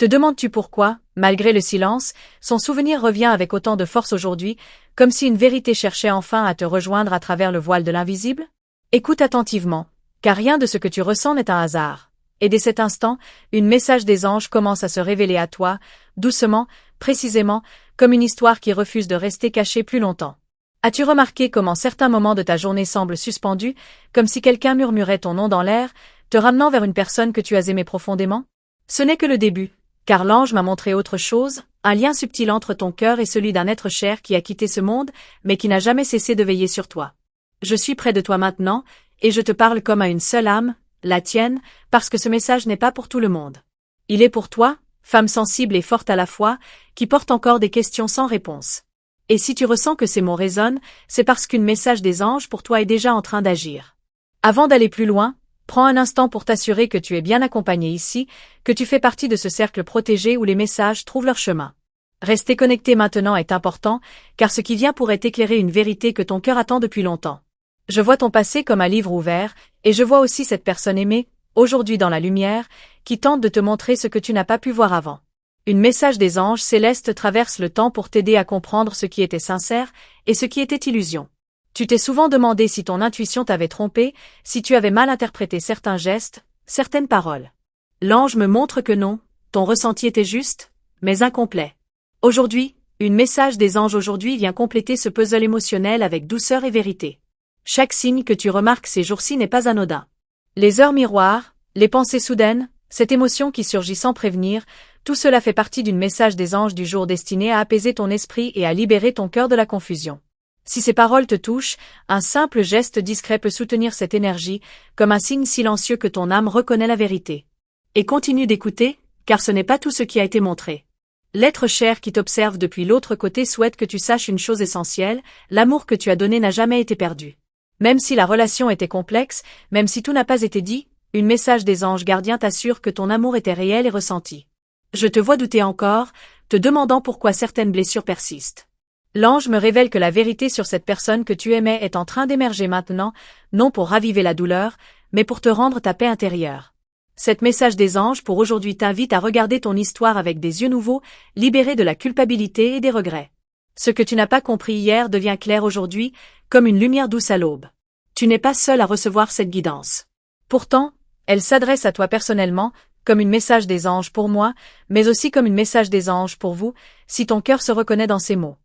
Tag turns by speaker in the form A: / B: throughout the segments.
A: Te demandes-tu pourquoi, malgré le silence, son souvenir revient avec autant de force aujourd'hui, comme si une vérité cherchait enfin à te rejoindre à travers le voile de l'invisible? Écoute attentivement, car rien de ce que tu ressens n'est un hasard. Et dès cet instant, un message des anges commence à se révéler à toi, doucement, précisément, comme une histoire qui refuse de rester cachée plus longtemps. As-tu remarqué comment certains moments de ta journée semblent suspendus, comme si quelqu'un murmurait ton nom dans l'air, te ramenant vers une personne que tu as aimée profondément? Ce n'est que le début, car l'ange m'a montré autre chose, un lien subtil entre ton cœur et celui d'un être cher qui a quitté ce monde, mais qui n'a jamais cessé de veiller sur toi. Je suis près de toi maintenant, et je te parle comme à une seule âme, la tienne, parce que ce message n'est pas pour tout le monde. Il est pour toi, femme sensible et forte à la fois, qui porte encore des questions sans réponse. Et si tu ressens que ces mots résonnent, c'est parce qu'un message des anges pour toi est déjà en train d'agir. Avant d'aller plus loin, prends un instant pour t'assurer que tu es bien accompagné ici, que tu fais partie de ce cercle protégé où les messages trouvent leur chemin. Rester connecté maintenant est important, car ce qui vient pourrait éclairer une vérité que ton cœur attend depuis longtemps. Je vois ton passé comme un livre ouvert, et je vois aussi cette personne aimée, aujourd'hui dans la lumière, qui tente de te montrer ce que tu n'as pas pu voir avant. Un message des anges célestes traverse le temps pour t'aider à comprendre ce qui était sincère et ce qui était illusion. Tu t'es souvent demandé si ton intuition t'avait trompé, si tu avais mal interprété certains gestes, certaines paroles. L'ange me montre que non, ton ressenti était juste, mais incomplet. Aujourd'hui, un message des anges aujourd'hui vient compléter ce puzzle émotionnel avec douceur et vérité. Chaque signe que tu remarques ces jours-ci n'est pas anodin. Les heures miroirs, les pensées soudaines, cette émotion qui surgit sans prévenir, tout cela fait partie d'un message des anges du jour destiné à apaiser ton esprit et à libérer ton cœur de la confusion. Si ces paroles te touchent, un simple geste discret peut soutenir cette énergie, comme un signe silencieux que ton âme reconnaît la vérité. Et continue d'écouter, car ce n'est pas tout ce qui a été montré. L'être cher qui t'observe depuis l'autre côté souhaite que tu saches une chose essentielle, l'amour que tu as donné n'a jamais été perdu. Même si la relation était complexe, même si tout n'a pas été dit, un message des anges gardiens t'assure que ton amour était réel et ressenti. Je te vois douter encore, te demandant pourquoi certaines blessures persistent. L'ange me révèle que la vérité sur cette personne que tu aimais est en train d'émerger maintenant, non pour raviver la douleur, mais pour te rendre ta paix intérieure. Cet message des anges pour aujourd'hui t'invite à regarder ton histoire avec des yeux nouveaux, libérés de la culpabilité et des regrets. Ce que tu n'as pas compris hier devient clair aujourd'hui, comme une lumière douce à l'aube. Tu n'es pas seul à recevoir cette guidance. Pourtant, elle s'adresse à toi personnellement, comme un message des anges pour moi, mais aussi comme un message des anges pour vous, si ton cœur se reconnaît dans ces mots.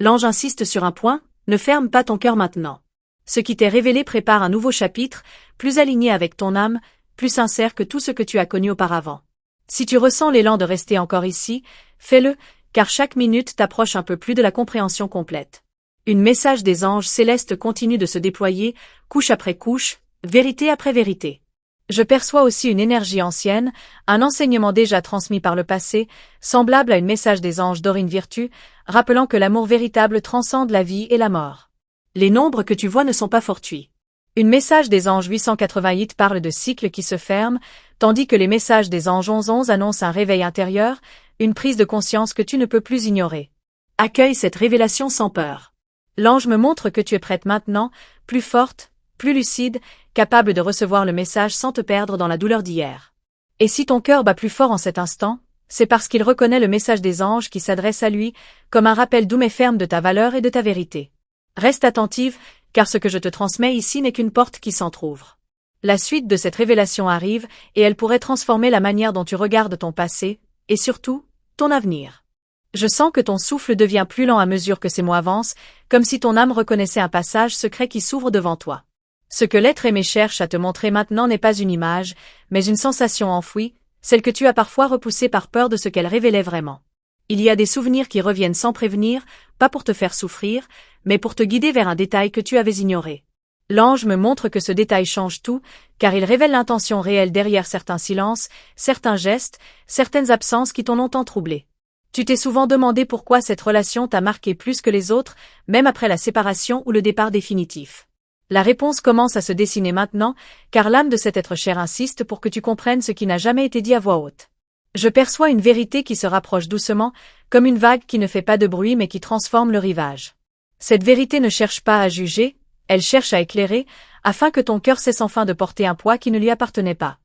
A: L'ange insiste sur un point, ne ferme pas ton cœur maintenant. Ce qui t'est révélé prépare un nouveau chapitre, plus aligné avec ton âme, plus sincère que tout ce que tu as connu auparavant. Si tu ressens l'élan de rester encore ici, fais-le, car chaque minute t'approche un peu plus de la compréhension complète. Un message des anges célestes continue de se déployer, couche après couche, vérité après vérité. Je perçois aussi une énergie ancienne, un enseignement déjà transmis par le passé, semblable à un message des anges d'Orine Virtue, rappelant que l'amour véritable transcende la vie et la mort. Les nombres que tu vois ne sont pas fortuits. Un message des anges 888 parle de cycles qui se ferment, tandis que les messages des anges 1111 annoncent un réveil intérieur, une prise de conscience que tu ne peux plus ignorer. Accueille cette révélation sans peur. L'ange me montre que tu es prête maintenant, plus forte, plus lucide, capable de recevoir le message sans te perdre dans la douleur d'hier. Et si ton cœur bat plus fort en cet instant, c'est parce qu'il reconnaît le message des anges qui s'adresse à lui, comme un rappel doux mais ferme de ta valeur et de ta vérité. Reste attentive, car ce que je te transmets ici n'est qu'une porte qui s'entr'ouvre. La suite de cette révélation arrive, et elle pourrait transformer la manière dont tu regardes ton passé, et surtout, ton avenir. Je sens que ton souffle devient plus lent à mesure que ces mots avancent, comme si ton âme reconnaissait un passage secret qui s'ouvre devant toi. Ce que l'être aimé cherche à te montrer maintenant n'est pas une image, mais une sensation enfouie, celle que tu as parfois repoussée par peur de ce qu'elle révélait vraiment. Il y a des souvenirs qui reviennent sans prévenir, pas pour te faire souffrir, mais pour te guider vers un détail que tu avais ignoré. L'ange me montre que ce détail change tout, car il révèle l'intention réelle derrière certains silences, certains gestes, certaines absences qui t'ont longtemps troublé. Tu t'es souvent demandé pourquoi cette relation t'a marqué plus que les autres, même après la séparation ou le départ définitif. La réponse commence à se dessiner maintenant, car l'âme de cet être cher insiste pour que tu comprennes ce qui n'a jamais été dit à voix haute. Je perçois une vérité qui se rapproche doucement, comme une vague qui ne fait pas de bruit mais qui transforme le rivage. Cette vérité ne cherche pas à juger, elle cherche à éclairer, afin que ton cœur cesse enfin de porter un poids qui ne lui appartenait pas.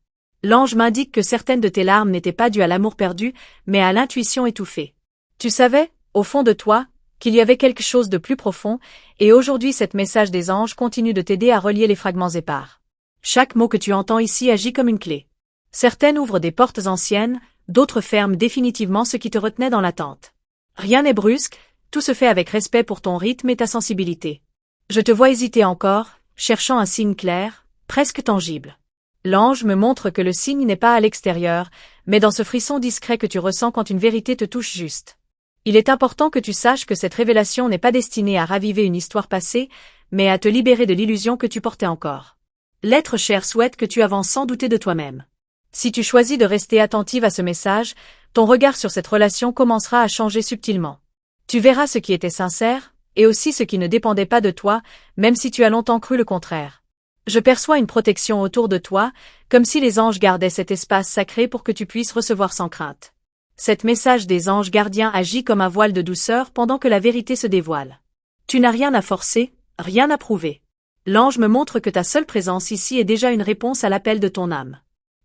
A: L'ange m'indique que certaines de tes larmes n'étaient pas dues à l'amour perdu, mais à l'intuition étouffée. Tu savais, au fond de toi, qu'il y avait quelque chose de plus profond, et aujourd'hui cet message des anges continue de t'aider à relier les fragments épars. Chaque mot que tu entends ici agit comme une clé. Certaines ouvrent des portes anciennes, d'autres ferment définitivement ce qui te retenait dans l'attente. Rien n'est brusque, tout se fait avec respect pour ton rythme et ta sensibilité. Je te vois hésiter encore, cherchant un signe clair, presque tangible. L'ange me montre que le signe n'est pas à l'extérieur, mais dans ce frisson discret que tu ressens quand une vérité te touche juste. Il est important que tu saches que cette révélation n'est pas destinée à raviver une histoire passée, mais à te libérer de l'illusion que tu portais encore. L'être cher souhaite que tu avances sans douter de toi-même. Si tu choisis de rester attentive à ce message, ton regard sur cette relation commencera à changer subtilement. Tu verras ce qui était sincère, et aussi ce qui ne dépendait pas de toi, même si tu as longtemps cru le contraire. Je perçois une protection autour de toi, comme si les anges gardaient cet espace sacré pour que tu puisses recevoir sans crainte. Cet message des anges gardiens agit comme un voile de douceur pendant que la vérité se dévoile. Tu n'as rien à forcer, rien à prouver. L'ange me montre que ta seule présence ici est déjà une réponse à l'appel de ton âme.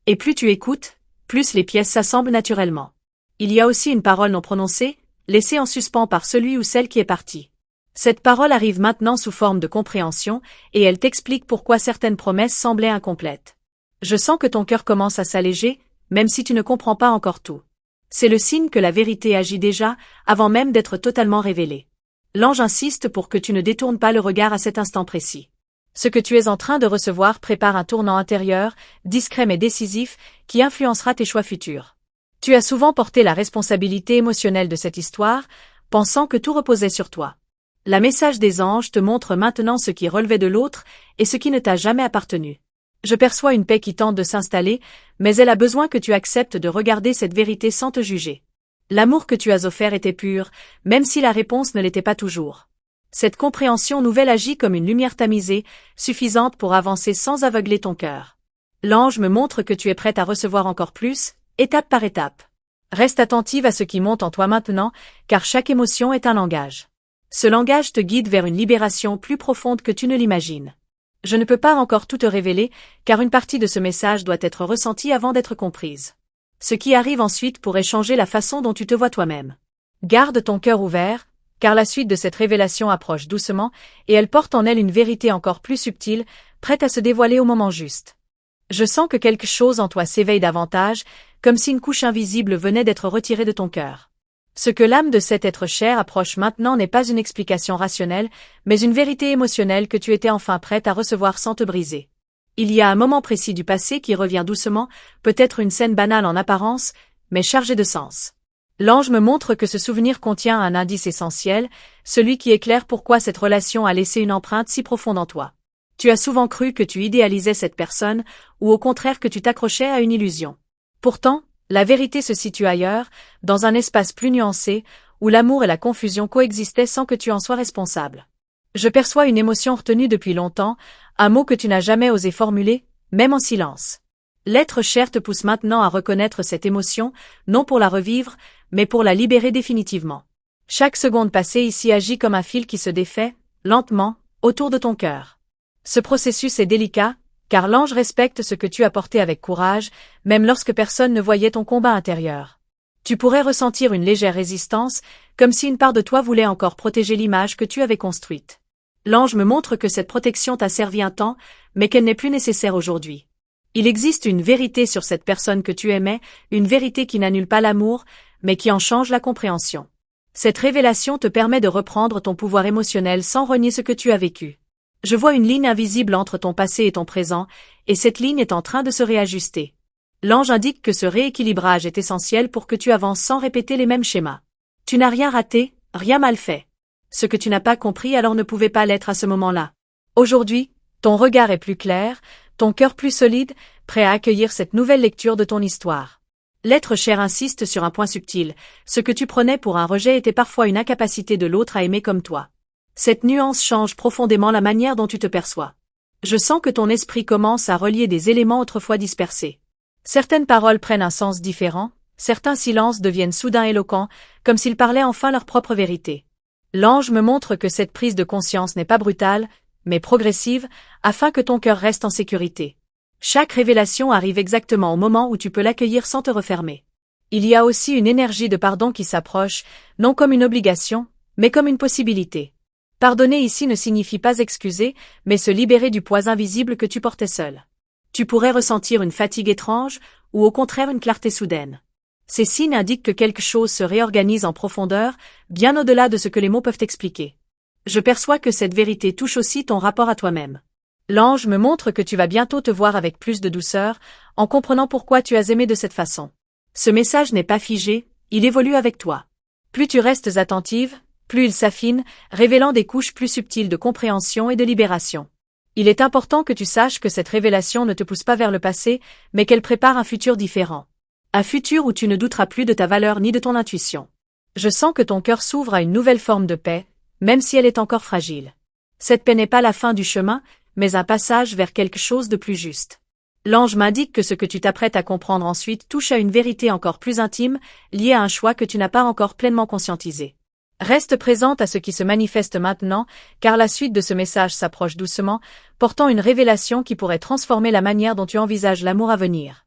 A: Et plus tu écoutes, plus les pièces s'assemblent naturellement. Il y a aussi une parole non prononcée, laissée en suspens par celui ou celle qui est parti. Cette parole arrive maintenant sous forme de compréhension, et elle t'explique pourquoi certaines promesses semblaient incomplètes. Je sens que ton cœur commence à s'alléger, même si tu ne comprends pas encore tout. C'est le signe que la vérité agit déjà, avant même d'être totalement révélée. L'ange insiste pour que tu ne détournes pas le regard à cet instant précis. Ce que tu es en train de recevoir prépare un tournant intérieur, discret mais décisif, qui influencera tes choix futurs. Tu as souvent porté la responsabilité émotionnelle de cette histoire, pensant que tout reposait sur toi. Le message des anges te montre maintenant ce qui relevait de l'autre et ce qui ne t'a jamais appartenu. Je perçois une paix qui tente de s'installer, mais elle a besoin que tu acceptes de regarder cette vérité sans te juger. L'amour que tu as offert était pur, même si la réponse ne l'était pas toujours. Cette compréhension nouvelle agit comme une lumière tamisée, suffisante pour avancer sans aveugler ton cœur. L'ange me montre que tu es prête à recevoir encore plus, étape par étape. Reste attentive à ce qui monte en toi maintenant, car chaque émotion est un langage. Ce langage te guide vers une libération plus profonde que tu ne l'imagines. Je ne peux pas encore tout te révéler, car une partie de ce message doit être ressentie avant d'être comprise. Ce qui arrive ensuite pourrait changer la façon dont tu te vois toi-même. Garde ton cœur ouvert, car la suite de cette révélation approche doucement, et elle porte en elle une vérité encore plus subtile, prête à se dévoiler au moment juste. Je sens que quelque chose en toi s'éveille davantage, comme si une couche invisible venait d'être retirée de ton cœur. Ce que l'âme de cet être cher approche maintenant n'est pas une explication rationnelle, mais une vérité émotionnelle que tu étais enfin prête à recevoir sans te briser. Il y a un moment précis du passé qui revient doucement, peut-être une scène banale en apparence, mais chargée de sens. L'ange me montre que ce souvenir contient un indice essentiel, celui qui éclaire pourquoi cette relation a laissé une empreinte si profonde en toi. Tu as souvent cru que tu idéalisais cette personne, ou au contraire que tu t'accrochais à une illusion. Pourtant, la vérité se situe ailleurs, dans un espace plus nuancé, où l'amour et la confusion coexistaient sans que tu en sois responsable. Je perçois une émotion retenue depuis longtemps, un mot que tu n'as jamais osé formuler, même en silence. L'être cher te pousse maintenant à reconnaître cette émotion, non pour la revivre, mais pour la libérer définitivement. Chaque seconde passée ici agit comme un fil qui se défait, lentement, autour de ton cœur. Ce processus est délicat, car l'ange respecte ce que tu as porté avec courage, même lorsque personne ne voyait ton combat intérieur. Tu pourrais ressentir une légère résistance, comme si une part de toi voulait encore protéger l'image que tu avais construite. L'ange me montre que cette protection t'a servi un temps, mais qu'elle n'est plus nécessaire aujourd'hui. Il existe une vérité sur cette personne que tu aimais, une vérité qui n'annule pas l'amour, mais qui en change la compréhension. Cette révélation te permet de reprendre ton pouvoir émotionnel sans renier ce que tu as vécu. Je vois une ligne invisible entre ton passé et ton présent, et cette ligne est en train de se réajuster. L'ange indique que ce rééquilibrage est essentiel pour que tu avances sans répéter les mêmes schémas. Tu n'as rien raté, rien mal fait. Ce que tu n'as pas compris alors ne pouvait pas l'être à ce moment-là. Aujourd'hui, ton regard est plus clair, ton cœur plus solide, prêt à accueillir cette nouvelle lecture de ton histoire. L'être cher insiste sur un point subtil, ce que tu prenais pour un rejet était parfois une incapacité de l'autre à aimer comme toi. Cette nuance change profondément la manière dont tu te perçois. Je sens que ton esprit commence à relier des éléments autrefois dispersés. Certaines paroles prennent un sens différent, certains silences deviennent soudain éloquents, comme s'ils parlaient enfin leur propre vérité. L'ange me montre que cette prise de conscience n'est pas brutale, mais progressive, afin que ton cœur reste en sécurité. Chaque révélation arrive exactement au moment où tu peux l'accueillir sans te refermer. Il y a aussi une énergie de pardon qui s'approche, non comme une obligation, mais comme une possibilité. Pardonner ici ne signifie pas excuser, mais se libérer du poids invisible que tu portais seul. Tu pourrais ressentir une fatigue étrange, ou au contraire une clarté soudaine. Ces signes indiquent que quelque chose se réorganise en profondeur, bien au-delà de ce que les mots peuvent expliquer. Je perçois que cette vérité touche aussi ton rapport à toi-même. L'ange me montre que tu vas bientôt te voir avec plus de douceur, en comprenant pourquoi tu as aimé de cette façon. Ce message n'est pas figé, il évolue avec toi. Plus tu restes attentive, plus il s'affine, révélant des couches plus subtiles de compréhension et de libération. Il est important que tu saches que cette révélation ne te pousse pas vers le passé, mais qu'elle prépare un futur différent. Un futur où tu ne douteras plus de ta valeur ni de ton intuition. Je sens que ton cœur s'ouvre à une nouvelle forme de paix, même si elle est encore fragile. Cette paix n'est pas la fin du chemin, mais un passage vers quelque chose de plus juste. L'ange m'indique que ce que tu t'apprêtes à comprendre ensuite touche à une vérité encore plus intime, liée à un choix que tu n'as pas encore pleinement conscientisé. Reste présente à ce qui se manifeste maintenant, car la suite de ce message s'approche doucement, portant une révélation qui pourrait transformer la manière dont tu envisages l'amour à venir.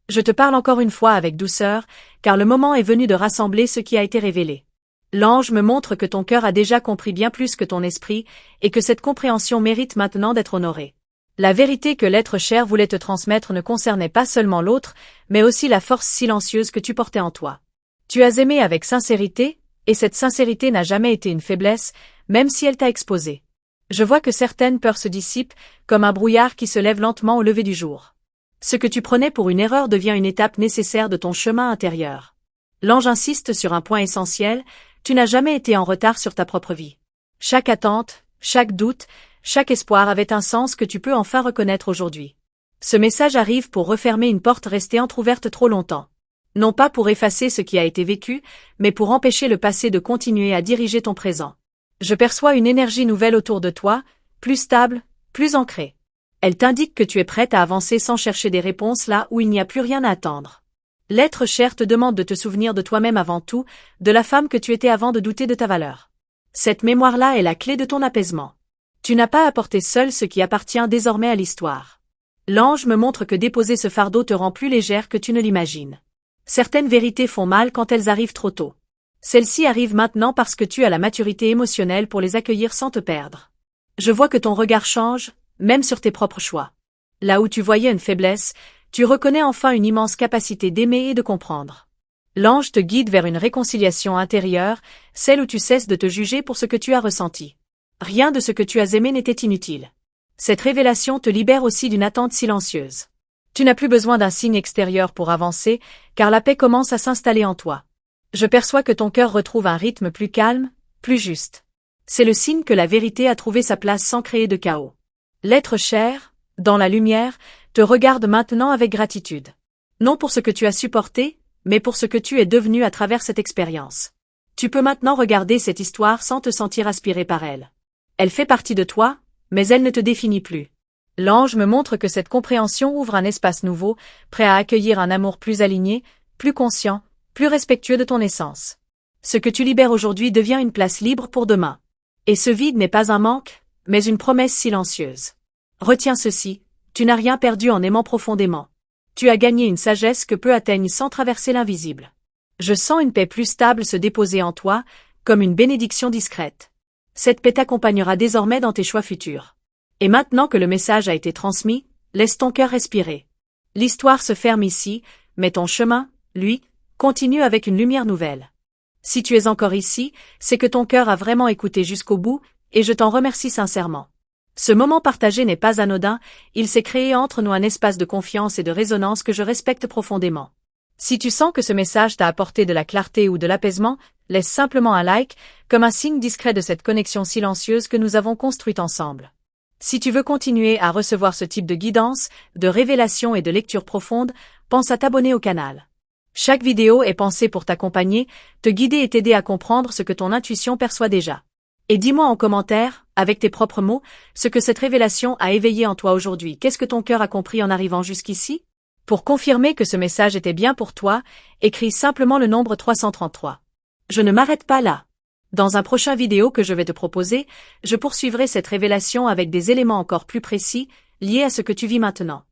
A: Je te parle encore une fois avec douceur, car le moment est venu de rassembler ce qui a été révélé. L'ange me montre que ton cœur a déjà compris bien plus que ton esprit, et que cette compréhension mérite maintenant d'être honorée. La vérité que l'être cher voulait te transmettre ne concernait pas seulement l'autre, mais aussi la force silencieuse que tu portais en toi. Tu as aimé avec sincérité, et cette sincérité n'a jamais été une faiblesse, même si elle t'a exposé. Je vois que certaines peurs se dissipent, comme un brouillard qui se lève lentement au lever du jour. Ce que tu prenais pour une erreur devient une étape nécessaire de ton chemin intérieur. L'ange insiste sur un point essentiel, tu n'as jamais été en retard sur ta propre vie. Chaque attente, chaque doute, chaque espoir avait un sens que tu peux enfin reconnaître aujourd'hui. Ce message arrive pour refermer une porte restée entrouverte trop longtemps. Non pas pour effacer ce qui a été vécu, mais pour empêcher le passé de continuer à diriger ton présent. Je perçois une énergie nouvelle autour de toi, plus stable, plus ancrée. Elle t'indique que tu es prête à avancer sans chercher des réponses là où il n'y a plus rien à attendre. L'être cher te demande de te souvenir de toi-même avant tout, de la femme que tu étais avant de douter de ta valeur. Cette mémoire-là est la clé de ton apaisement. Tu n'as pas à porter seul ce qui appartient désormais à l'histoire. L'ange me montre que déposer ce fardeau te rend plus légère que tu ne l'imagines. Certaines vérités font mal quand elles arrivent trop tôt. Celles-ci arrivent maintenant parce que tu as la maturité émotionnelle pour les accueillir sans te perdre. Je vois que ton regard change, même sur tes propres choix. Là où tu voyais une faiblesse, tu reconnais enfin une immense capacité d'aimer et de comprendre. L'ange te guide vers une réconciliation intérieure, celle où tu cesses de te juger pour ce que tu as ressenti. Rien de ce que tu as aimé n'était inutile. Cette révélation te libère aussi d'une attente silencieuse. Tu n'as plus besoin d'un signe extérieur pour avancer, car la paix commence à s'installer en toi. Je perçois que ton cœur retrouve un rythme plus calme, plus juste. C'est le signe que la vérité a trouvé sa place sans créer de chaos. L'être cher, dans la lumière, te regarde maintenant avec gratitude. Non pour ce que tu as supporté, mais pour ce que tu es devenu à travers cette expérience. Tu peux maintenant regarder cette histoire sans te sentir aspiré par elle. Elle fait partie de toi, mais elle ne te définit plus. L'ange me montre que cette compréhension ouvre un espace nouveau, prêt à accueillir un amour plus aligné, plus conscient, plus respectueux de ton essence. Ce que tu libères aujourd'hui devient une place libre pour demain. Et ce vide n'est pas un manque, mais une promesse silencieuse. Retiens ceci, tu n'as rien perdu en aimant profondément. Tu as gagné une sagesse que peu atteignent sans traverser l'invisible. Je sens une paix plus stable se déposer en toi, comme une bénédiction discrète. Cette paix t'accompagnera désormais dans tes choix futurs. Et maintenant que le message a été transmis, laisse ton cœur respirer. L'histoire se ferme ici, mais ton chemin, lui, continue avec une lumière nouvelle. Si tu es encore ici, c'est que ton cœur a vraiment écouté jusqu'au bout, et je t'en remercie sincèrement. Ce moment partagé n'est pas anodin, il s'est créé entre nous un espace de confiance et de résonance que je respecte profondément. Si tu sens que ce message t'a apporté de la clarté ou de l'apaisement, laisse simplement un like, comme un signe discret de cette connexion silencieuse que nous avons construite ensemble. Si tu veux continuer à recevoir ce type de guidance, de révélation et de lecture profonde, pense à t'abonner au canal. Chaque vidéo est pensée pour t'accompagner, te guider et t'aider à comprendre ce que ton intuition perçoit déjà. Et dis-moi en commentaire, avec tes propres mots, ce que cette révélation a éveillé en toi aujourd'hui. Qu'est-ce que ton cœur a compris en arrivant jusqu'ici? Pour confirmer que ce message était bien pour toi, écris simplement le nombre 333. Je ne m'arrête pas là. Dans un prochain vidéo que je vais te proposer, je poursuivrai cette révélation avec des éléments encore plus précis, liés à ce que tu vis maintenant.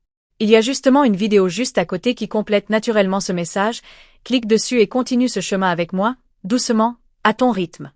A: Il y a justement une vidéo juste à côté qui complète naturellement ce message, clique dessus et continue ce chemin avec moi, doucement, à ton rythme.